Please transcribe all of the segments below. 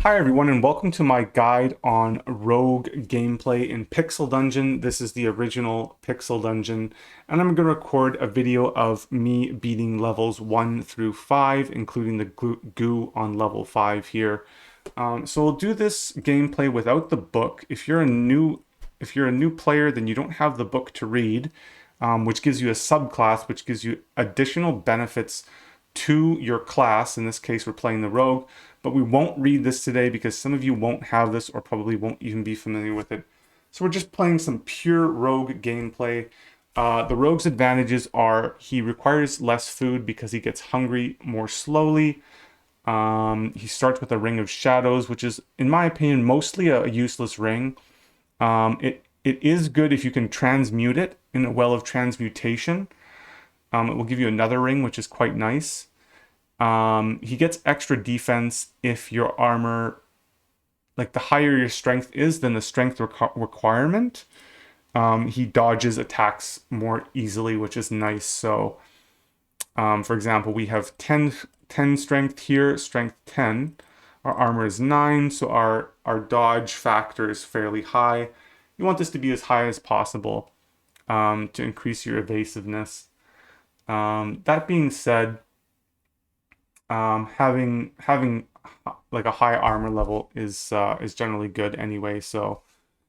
Hi everyone and welcome to my guide on rogue gameplay in Pixel Dungeon. This is the original Pixel Dungeon and I'm going to record a video of me beating levels 1 through 5, including the goo on level 5 here. So we'll do this gameplay without the book. If you're a new player, then you don't have the book to read, which gives you a subclass, which gives you additional benefits to your class. In this case, we're playing the rogue, but we won't read this today because some of you won't have this or probably won't even be familiar with it. So we're just playing some pure rogue gameplay. The rogue's advantages are he requires less food because he gets hungry more slowly. He starts with a ring of shadows, which is, in my opinion, mostly a useless ring. It is good if you can transmute it in a well of transmutation. It will give you another ring, which is quite nice. He gets extra defense if your armor, like the higher your strength is than the strength requirement. He dodges attacks more easily, which is nice. So, for example, we have 10 strength here, strength 10. Our armor is 9, so our dodge factor is fairly high. You want this to be as high as possible to increase your evasiveness. That being said, having like a high armor level is generally good anyway, so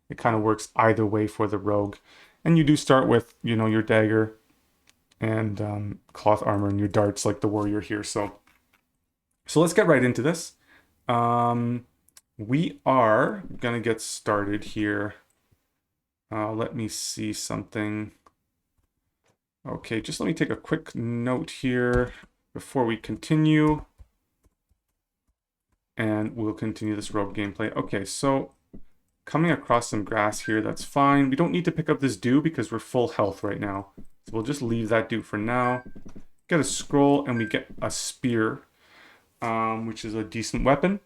it kind of works either way for the rogue. And you do start with, you know, your dagger and cloth armor and your darts like the warrior here. So let's get right into this. We are gonna get started here. Let me see something. Okay, just let me take a quick note here before we continue. And we'll continue this rogue gameplay. Okay, so coming across some grass here, that's fine. We don't need to pick up this dew because we're full health right now. So we'll just leave that dew for now. Get a scroll and we get a spear, which is a decent weapon.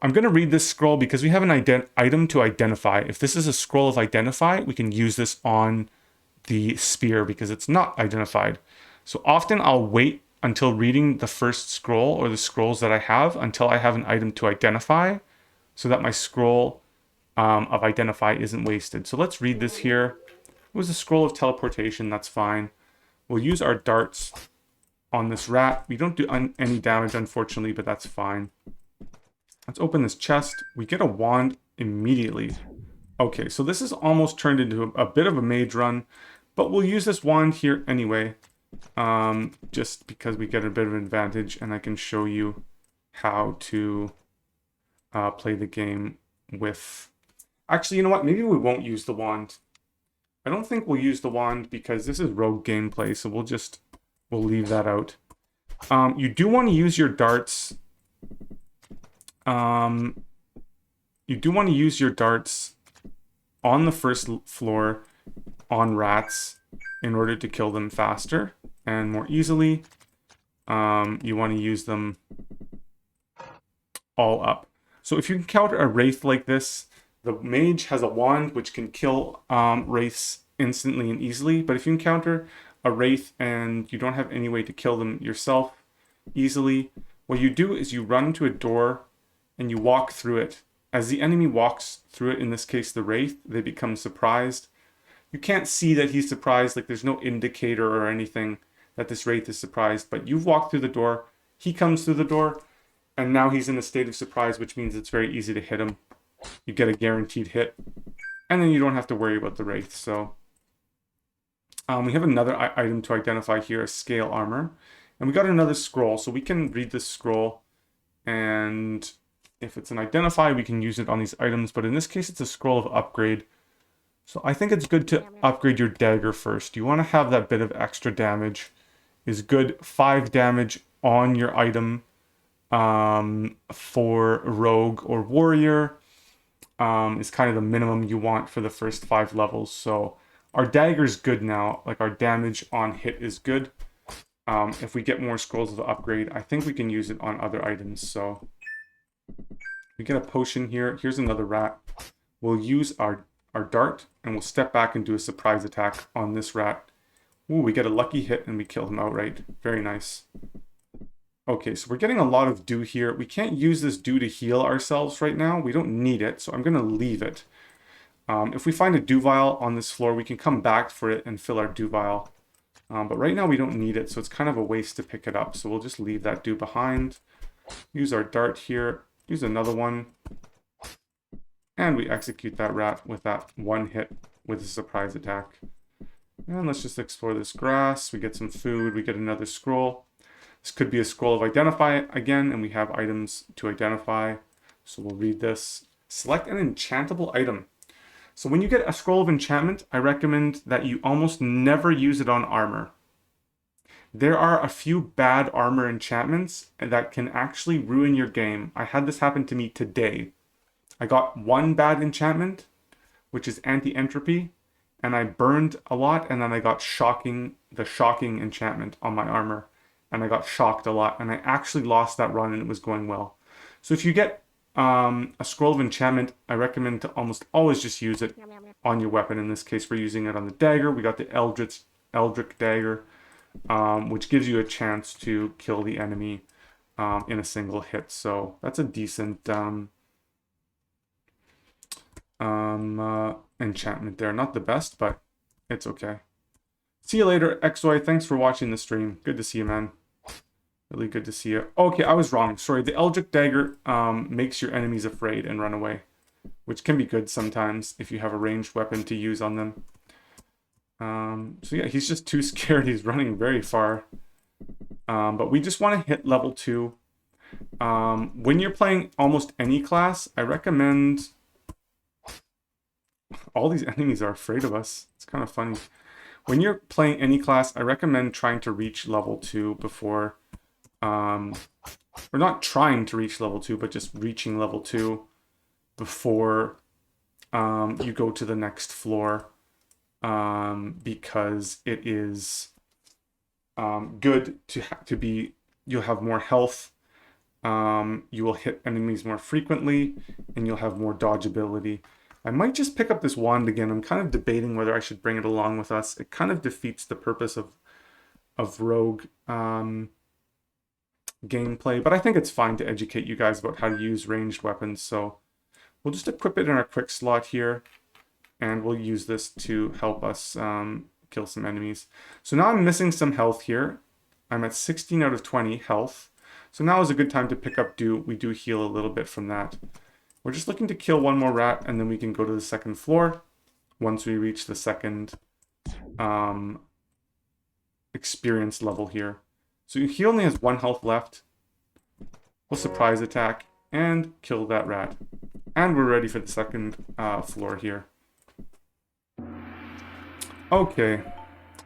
I'm going to read this scroll because we have an item to identify. If this is a scroll of identify, we can use this on the spear because it's not identified. So often I'll wait until reading the first scroll or the scrolls that I have until I have an item to identify so that my scroll of identify isn't wasted. So let's read this here. It was a scroll of teleportation. That's fine. We'll use our darts on this rat. We don't do any damage, unfortunately, but that's fine. Let's open this chest. We get a wand immediately. Okay, so this is almost turned into a bit of a mage run, but we'll use this wand here anyway, just because we get a bit of an advantage, and I can show you how to play the game with... Actually, you know what? Maybe we won't use the wand. I don't think we'll use the wand because this is rogue gameplay, so we'll leave that out. You do want to use your darts. You do want to use your darts on the first floor on rats in order to kill them faster and more easily. You want to use them all up. So if you encounter a wraith like this, the mage has a wand which can kill wraiths instantly and easily, but if you encounter a wraith and you don't have any way to kill them yourself easily, what you do is you run to a door and you walk through it. As the enemy walks through it, in this case the wraith, they become surprised. You can't see that he's surprised, like there's no indicator or anything that this wraith is surprised, but you've walked through the door, he comes through the door, and now he's in a state of surprise, which means it's very easy to hit him. You get a guaranteed hit, and then you don't have to worry about the wraith. So we have another item to identify here, a scale armor, and we got another scroll, so we can read this scroll, and if it's an identify, we can use it on these items, but in this case, it's a scroll of upgrade. So I think it's good to upgrade your dagger first. You want to have that bit of extra damage. Is good. 5 damage on your item for rogue or warrior is kind of the minimum you want for the first 5 levels. So our dagger's good now. Like our damage on hit is good. If we get more scrolls of upgrade, I think we can use it on other items. So we get a potion here. Here's another rat. We'll use our dart and we'll step back and do a surprise attack on this rat. Ooh, we get a lucky hit and we kill him outright. Very nice. Okay, so we're getting a lot of dew here. We can't use this dew to heal ourselves right now. We don't need it, so I'm going to leave it. If we find a dew vial on this floor, we can come back for it and fill our dew vial. But right now we don't need it, so it's kind of a waste to pick it up. So we'll just leave that dew behind. Use our dart here. Use another one. And we execute that rat with that one hit with a surprise attack. And let's just explore this grass. We get some food. We get another scroll. This could be a scroll of identify again, and we have items to identify. So we'll read this. Select an enchantable item. So when you get a scroll of enchantment, I recommend that you almost never use it on armor. There are a few bad armor enchantments that can actually ruin your game. I had this happen to me today. I got one bad enchantment, which is anti-entropy, and I burned a lot, and then I got the shocking enchantment on my armor, and I got shocked a lot, and I actually lost that run, and it was going well. So if you get a scroll of enchantment, I recommend to almost always just use it on your weapon. In this case, we're using it on the dagger. We got the Eldritch dagger, which gives you a chance to kill the enemy in a single hit. So that's a decent enchantment there. Not the best, but it's okay. See you later, XY. Thanks for watching the stream. Good to see you, man. Really good to see you. Okay, I was wrong. Sorry, the Eldritch dagger makes your enemies afraid and run away, which can be good sometimes if you have a ranged weapon to use on them. So yeah, he's just too scared. He's running very far. But we just want to hit level 2. When you're playing almost any class, I recommend... All these enemies are afraid of us. It's kind of funny. When you're playing any class, I recommend trying to reach level 2 before... or not trying to reach level 2, but just reaching level 2 before you go to the next floor. Because it is good to be... You'll have more health. You will hit enemies more frequently, and you'll have more dodge ability. I might just pick up this wand again. I'm kind of debating whether I should bring it along with us. It kind of defeats the purpose of rogue gameplay, but I think it's fine to educate you guys about how to use ranged weapons. So we'll just equip it in our quick slot here, and we'll use this to help us kill some enemies. So now I'm missing some health here. I'm at 16 out of 20 health. So now is a good time to pick up dew. We do heal a little bit from that. We're just looking to kill one more rat, and then we can go to the second floor once we reach the second experience level here. So he only has 1 health left. We'll surprise attack and kill that rat. And we're ready for the second floor here. Okay,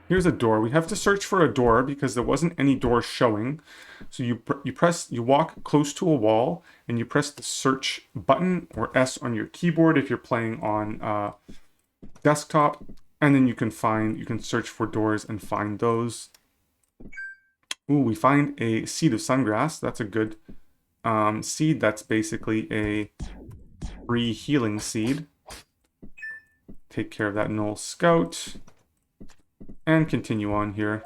here's a door. We have to search for a door because there wasn't any door showing. So you walk close to a wall, and you press the search button or S on your keyboard if you're playing on desktop, and then you can search for doors and find those. Ooh, we find a seed of sungrass. That's a good seed. That's basically a free healing seed. Take care of that Null Scout. And continue on here.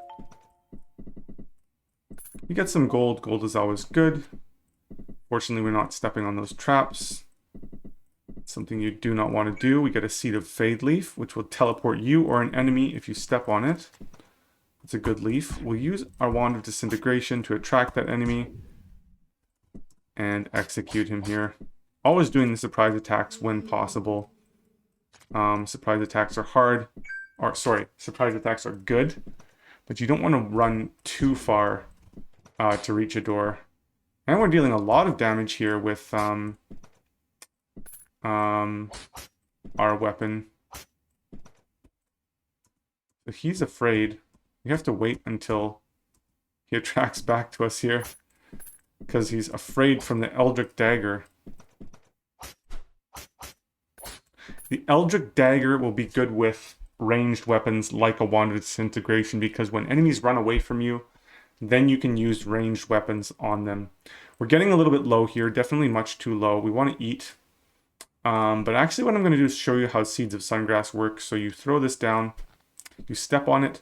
We get some gold. Gold is always good. Fortunately, we're not stepping on those traps. Something you do not want to do. We get a seed of Fade Leaf, which will teleport you or an enemy if you step on it. It's a good leaf. We'll use our Wand of Disintegration to attract that enemy and execute him here. Always doing the surprise attacks when possible. Surprise attacks are hard. Surprise attacks are good, but you don't want to run too far to reach a door. And we're dealing a lot of damage here with our weapon. So he's afraid. We have to wait until he attracts back to us here, because he's afraid from the Eldritch dagger. The Eldritch dagger will be good with ranged weapons like a Wand of Disintegration, because when enemies run away from you, then you can use ranged weapons on them. We're getting a little bit low here, definitely much too low. We want to eat. But actually what I'm going to do is show you how Seeds of Sungrass work. So you throw this down, you step on it,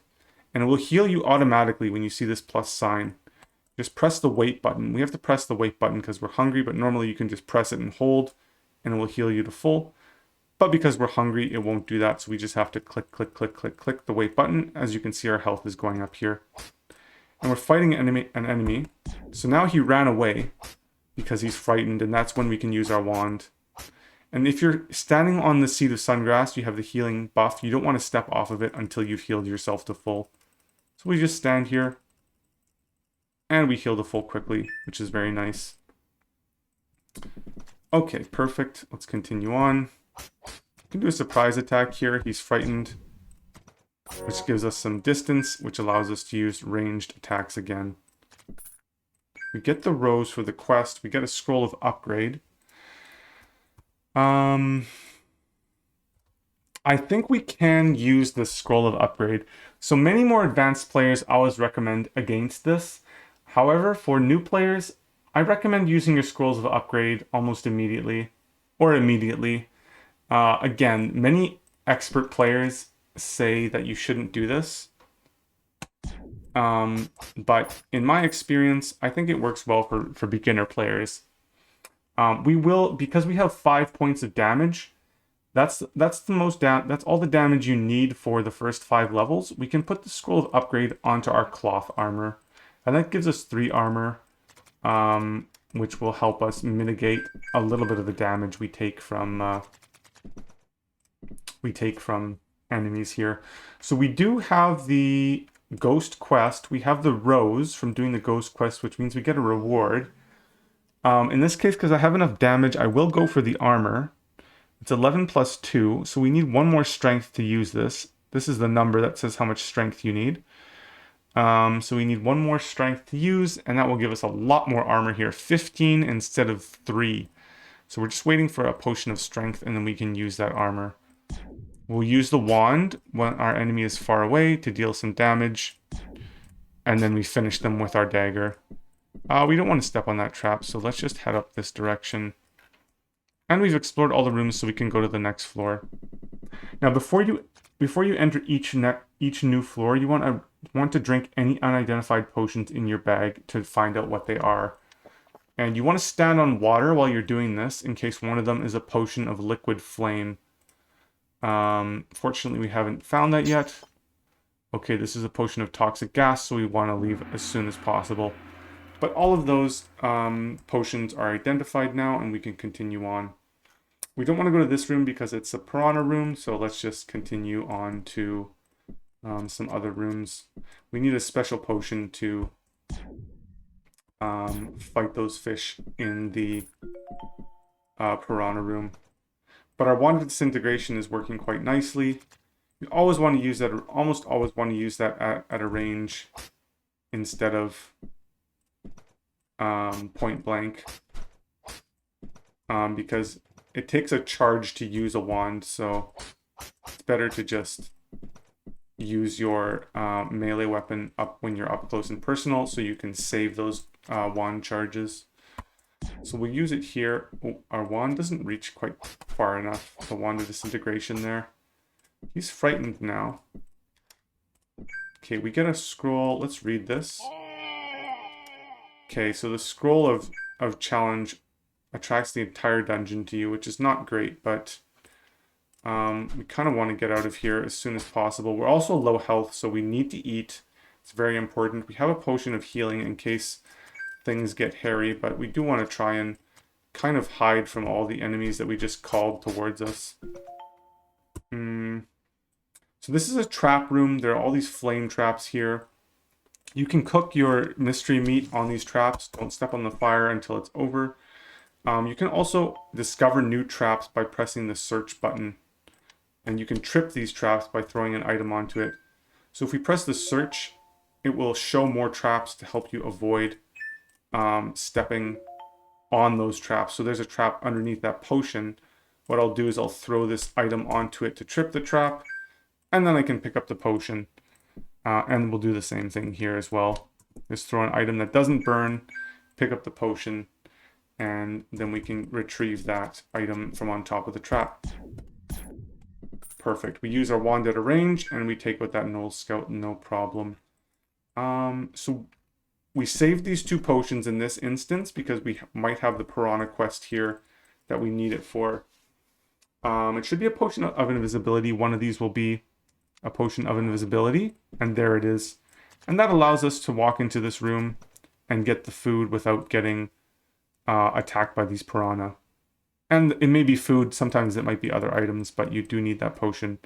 and it will heal you automatically when you see this plus sign. just press the wait button. We have to press the wait button because we're hungry, but normally you can just press it and hold and it will heal you to full. But because we're hungry, it won't do that. So we just have to click, click, click, click, click the wait button. As you can see, our health is going up here. And we're fighting an enemy. So now he ran away because he's frightened, and that's when we can use our wand. And if you're standing on the seed of sungrass, you have the healing buff. You don't want to step off of it until you've healed yourself to full. So we just stand here, and we heal to full quickly, which is very nice. Okay, perfect. Let's continue on. We can do a surprise attack here. He's frightened, which gives us some distance, which allows us to use ranged attacks again. We get the rose for the quest. We get a scroll of upgrade. I think we can use this scroll of upgrade. So many more advanced players always recommend against this. However, for new players, I recommend using your scrolls of upgrade almost immediately, or immediately. Again, many expert players say that you shouldn't do this. But in my experience, I think it works well for beginner players. We will, because we have 5 points of damage, that's all the damage you need for the first 5 levels. We can put the scroll of upgrade onto our cloth armor, and that gives us 3 armor, which will help us mitigate a little bit of the damage we take from enemies here. So we do have the ghost quest. We have the rose from doing the ghost quest, which means we get a reward. In this case, because I have enough damage, I will go for the armor. It's 11 plus 2, so we need 1 more strength to use this. This is the number that says how much strength you need. So we need 1 more strength to use, and that will give us a lot more armor here. 15 instead of 3. So we're just waiting for a potion of strength, and then we can use that armor. We'll use the wand when our enemy is far away to deal some damage, and then we finish them with our dagger. We don't want to step on that trap, so let's just head up this direction. And we've explored all the rooms, so we can go to the next floor. Now, before you enter each new floor, you want to drink any unidentified potions in your bag to find out what they are. And you want to stand on water while you're doing this, in case one of them is a potion of liquid flame. Fortunately, we haven't found that yet. Okay, this is a potion of toxic gas, so we want to leave as soon as possible. But all of those potions are identified now, and we can continue on. We don't want to go to this room because it's a piranha room, so let's just continue on to some other rooms. We need a special potion to fight those fish in the piranha room. But our wand of disintegration is working quite nicely. You always want to use that, or almost always want to use that at a range instead of point blank, because it takes a charge to use a wand, so it's better to just use your melee weapon up when you're up close and personal, so you can save those wand charges. So we'll use it here. Oh, our wand doesn't reach quite far enough, the wand of disintegration there. He's frightened now. Okay, we get a scroll. Let's read this. Okay, so the scroll of challenge attracts the entire dungeon to you, which is not great, but we kind of want to get out of here as soon as possible. We're also low health, so we need to eat. It's very important. We have a potion of healing in case things get hairy, but we do want to try and kind of hide from all the enemies that we just called towards us. So this is a trap room. There are all these flame traps here. You can cook your mystery meat on these traps. Don't step on the fire until it's over. You can also discover new traps by pressing the search button. And you can trip these traps by throwing an item onto it. So if we press the search, it will show more traps to help you avoid stepping on those traps. So there's a trap underneath that potion. What I'll do is I'll throw this item onto it to trip the trap, and then I can pick up the potion. And we'll do the same thing here as well. Just throw an item that doesn't burn, pick up the potion, and then we can retrieve that item from on top of the trap. Perfect. We use our wand at a range, and we take out that Knoll Scout, no problem. So we saved these 2 potions in this instance because we might have the piranha quest here that we need it for. It should be a potion of invisibility. One of these will be a potion of invisibility, and there it is. And that allows us to walk into this room and get the food without getting attacked by these piranha. And it may be food, sometimes it might be other items, but you do need that potion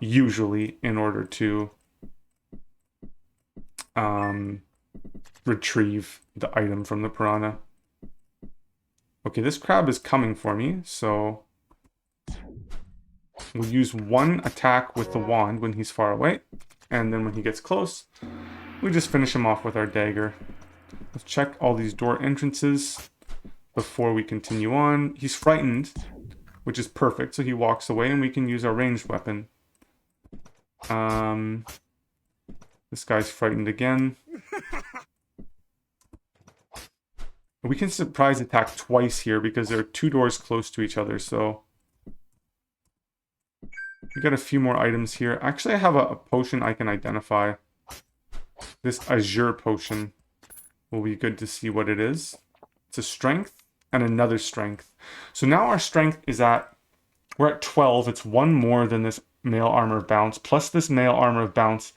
usually in order to retrieve the item from the piranha. Okay, this crab is coming for me, so we'll use 1 attack with the wand when he's far away, and then when he gets close, we just finish him off with our dagger. Let's check all these door entrances before we continue on. He's frightened, which is perfect, so he walks away and we can use our ranged weapon. This guy's frightened again. We can surprise attack twice here because there are 2 doors close to each other, so we got a few more items here. Actually, I have a potion I can identify. This Azure potion will be good to see what it is. It's a strength and another strength. So now our strength is we're at 12. It's 1 more than this mail armor of bounce. Plus this mail armor of bounce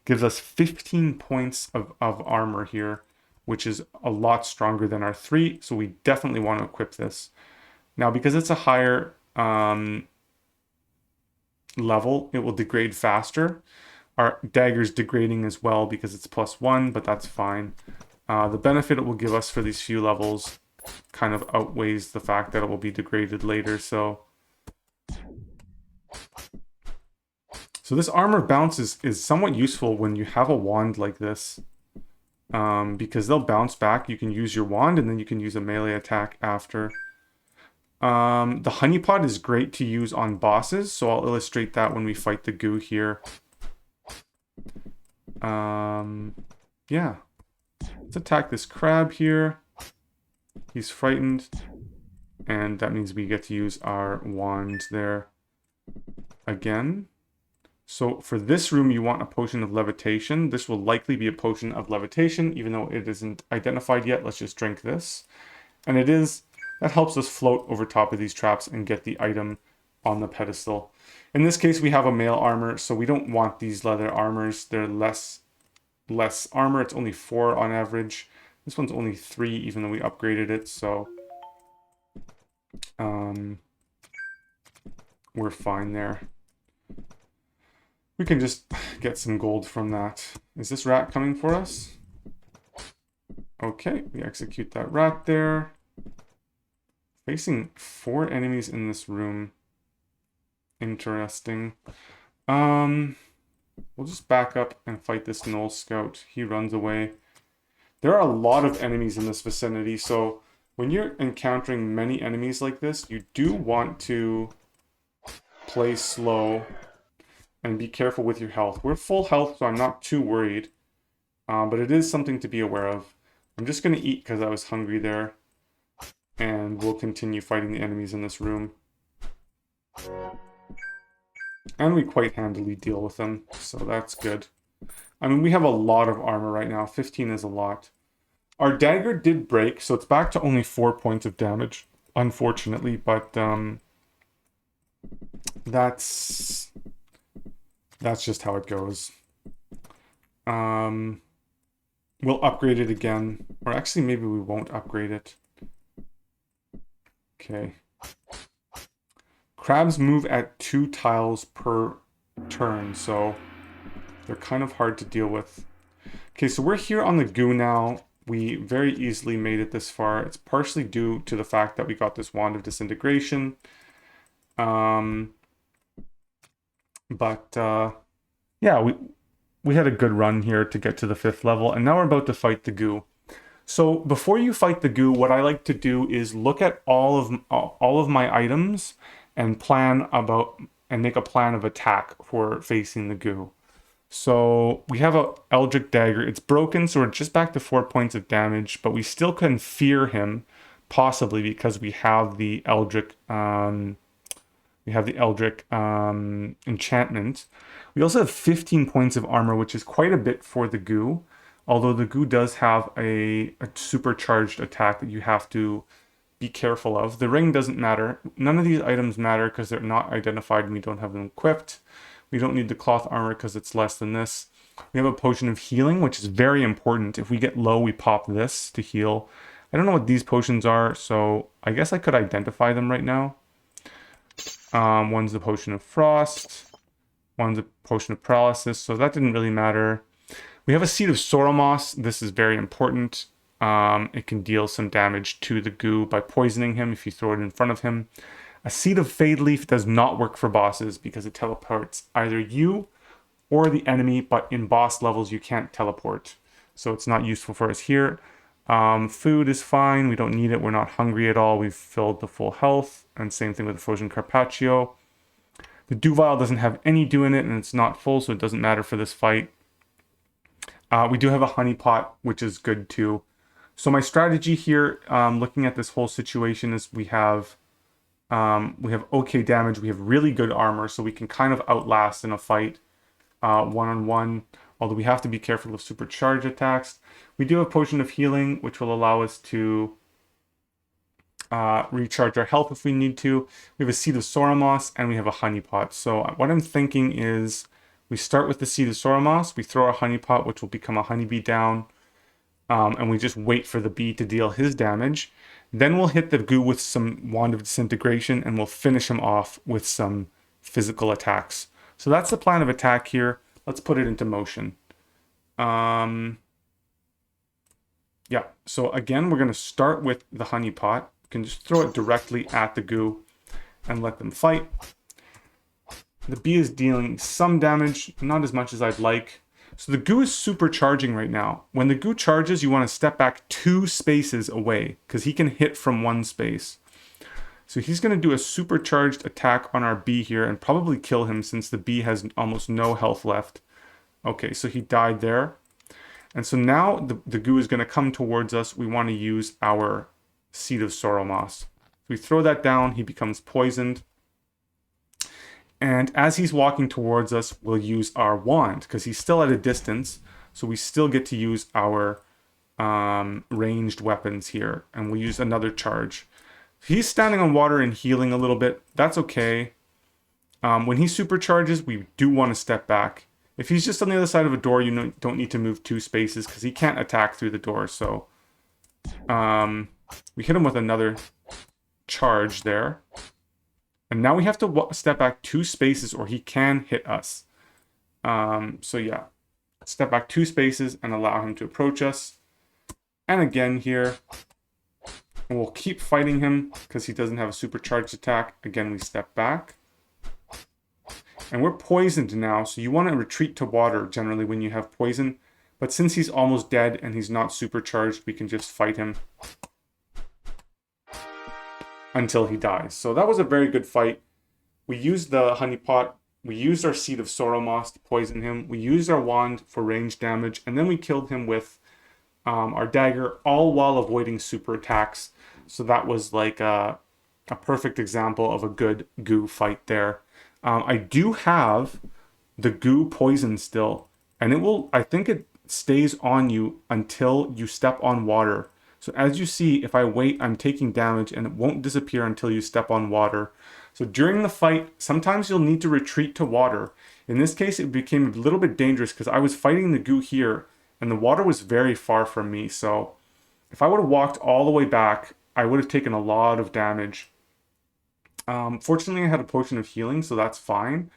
gives us 15 points of armor here, which is a lot stronger than our 3. So we definitely want to equip this. Now, because it's a higher level, it will degrade faster. Our dagger's degrading as well because it's +1, but that's fine. The benefit it will give us for these few levels kind of outweighs the fact that it will be degraded later. So this armor bounce is somewhat useful when you have a wand like this, because they'll bounce back. You can use your wand and then you can use a melee attack after. The honeypot is great to use on bosses, so I'll illustrate that when we fight the goo here. Yeah. Let's attack this crab here. He's frightened, and that means we get to use our wand there again. So for this room, you want a potion of levitation. This will likely be a potion of levitation, even though it isn't identified yet. Let's just drink this. And it is, that helps us float over top of these traps and get the item on the pedestal. In this case, we have a mail armor, so we don't want these leather armors. They're less armor. It's only 4 on average. This one's only 3, even though we upgraded it, so we're fine there. We can just get some gold from that. Is this rat coming for us? Okay, we execute that rat there. Facing 4 enemies in this room. Interesting. We'll just back up and fight this Knoll Scout. He runs away. There are a lot of enemies in this vicinity, so when you're encountering many enemies like this, you do want to play slow and be careful with your health. We're full health, so I'm not too worried, but it is something to be aware of. I'm just going to eat because I was hungry there, and we'll continue fighting the enemies in this room. And we quite handily deal with them, so that's good. I mean, we have a lot of armor right now. 15 is a lot. Our dagger did break, so it's back to only 4 points of damage, unfortunately, but that's just how it goes. We'll upgrade it again, or actually maybe we won't upgrade it. Okay. Crabs move at 2 tiles per turn, so they're kind of hard to deal with. Okay, so we're here on the goo now. We very easily made it this far. It's partially due to the fact that we got this Wand of Disintegration. Yeah, we had a good run here to get to the 5th level, and now we're about to fight the goo. So before you fight the goo, what I like to do is look at all of my items and make a plan of attack for facing the goo. So we have a Eldritch Dagger. It's broken, so we're just back to 4 points of damage, but we still can fear him, possibly because we have the Eldritch enchantment. We also have 15 points of armor, which is quite a bit for the goo. Although the goo does have a supercharged attack that you have to be careful of. The ring doesn't matter. None of these items matter because they're not identified and we don't have them equipped. We don't need the cloth armor because it's less than this. We have a potion of healing, which is very important. If we get low, we pop this to heal. I don't know what these potions are, so I guess I could identify them right now. One's the potion of frost. One's a potion of paralysis, so that didn't really matter. We have a seed of Soromos. This is very important. It can deal some damage to the goo by poisoning him if you throw it in front of him. A seed of Fade Leaf does not work for bosses because it teleports either you or the enemy, but in boss levels you can't teleport. So it's not useful for us here. Food is fine. We don't need it. We're not hungry at all. We've filled the full health. And same thing with the Frozen Carpaccio. The Dew Vial doesn't have any dew in it and it's not full, so it doesn't matter for this fight. We do have a honey pot, which is good too. So my strategy here, looking at this whole situation, is we have okay damage, we have really good armor, so we can kind of outlast in a fight one-on-one, although we have to be careful of supercharged attacks. We do have Potion of Healing, which will allow us to recharge our health if we need to. We have a Seed of Soromos, and we have a honey pot. So what I'm thinking is we start with the Seed of Soromos, we throw our honey pot, which will become a honeybee down, and we just wait for the bee to deal his damage. Then we'll hit the goo with some Wand of Disintegration, and we'll finish him off with some physical attacks. So that's the plan of attack here. Let's put it into motion. Yeah, so again, we're going to start with the honey pot. You can just throw it directly at the goo and let them fight. The bee is dealing some damage, not as much as I'd like. So the goo is supercharging right now. When the goo charges, you want to step back 2 spaces away because he can hit from 1 space. So he's going to do a supercharged attack on our bee here and probably kill him since the bee has almost no health left. Okay, so he died there. And so now the goo is going to come towards us. We want to use our Seed of Soromos. We throw that down, he becomes poisoned. And as he's walking towards us, we'll use our wand because he's still at a distance. So we still get to use our ranged weapons here. And we'll use another charge. He's standing on water and healing a little bit. That's okay. When he supercharges, we do want to step back. If he's just on the other side of a door, you don't need to move 2 spaces because he can't attack through the door. So we hit him with another charge there. And now we have to step back 2 spaces or he can hit us. So yeah, step back 2 spaces and allow him to approach us. And again here, we'll keep fighting him because he doesn't have a supercharged attack. Again, we step back. And we're poisoned now, so you want to retreat to water generally when you have poison. But since he's almost dead and he's not supercharged, we can just fight him until he dies. So that was a very good fight. We used the honey pot. We used our Seed of Soromos to poison him. We used our wand for range damage. And then we killed him with our dagger, all while avoiding super attacks. So that was like a perfect example of a good goo fight there. I do have the goo poison still, and I think it stays on you until you step on water. So as you see, if I wait, I'm taking damage and it won't disappear until you step on water. So during the fight, sometimes you'll need to retreat to water. In this case, it became a little bit dangerous because I was fighting the goo here and the water was very far from me. So if I would have walked all the way back, I would have taken a lot of damage. Fortunately, I had a potion of healing, so that's fine.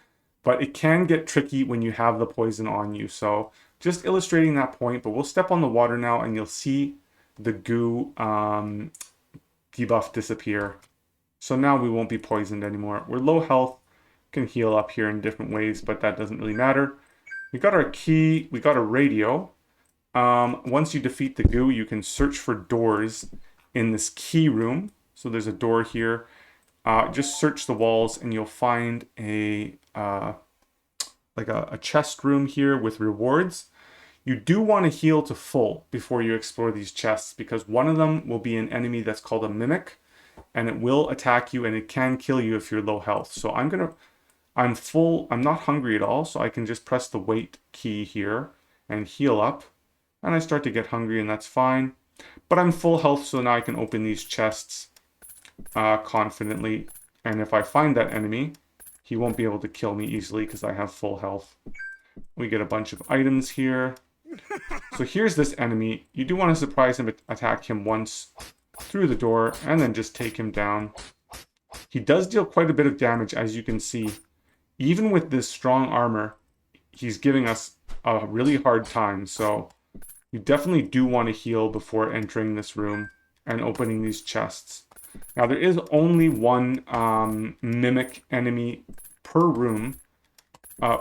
But it can get tricky when you have the poison on you. So just illustrating that point, but we'll step on the water now and you'll see the goo debuff disappear. So now we won't be poisoned anymore. We're low health, can heal up here in different ways, but that doesn't really matter. We got our key, we got a radio. Once you defeat the goo, you can search for doors in this key room. So there's a door here. Just search the walls and you'll find a chest room here with rewards. You do want to heal to full before you explore these chests because one of them will be an enemy that's called a mimic and it will attack you and it can kill you if you're low health. So I'm full, I'm not hungry at all, so I can just press the wait key here and heal up. and I start to get hungry, and that's fine. But I'm full health, so now I can open these chests confidently. And if I find that enemy, he won't be able to kill me easily because I have full health. We get a bunch of items here. So here's this enemy. You do want to surprise him, attack him once through the door, and then just take him down. He does deal quite a bit of damage, as you can see. Even with this strong armor, he's giving us a really hard time. So you definitely do want to heal before entering this room and opening these chests. Now there is only one mimic enemy per room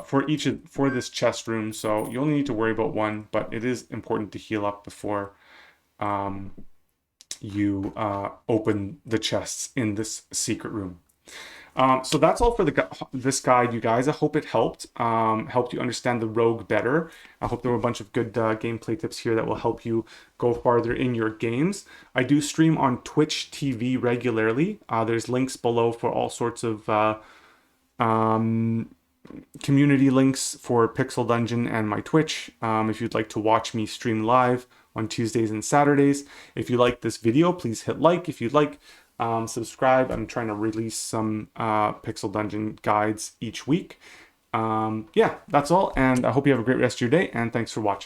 for this chest room, so you only need to worry about one, but it is important to heal up before you open the chests in this secret room. So that's all for this guide, you guys. I hope it helped you understand the rogue better. I hope there were a bunch of good gameplay tips here that will help you go farther in your games. I do stream on Twitch TV regularly. There's links below for all sorts of community links for Pixel Dungeon and my Twitch if you'd like to watch me stream live on Tuesdays and Saturdays. If you like this video, please hit like. If you'd like, subscribe. I'm trying to release some Pixel Dungeon guides each week. Yeah, that's all, and I hope you have a great rest of your day, and thanks for watching.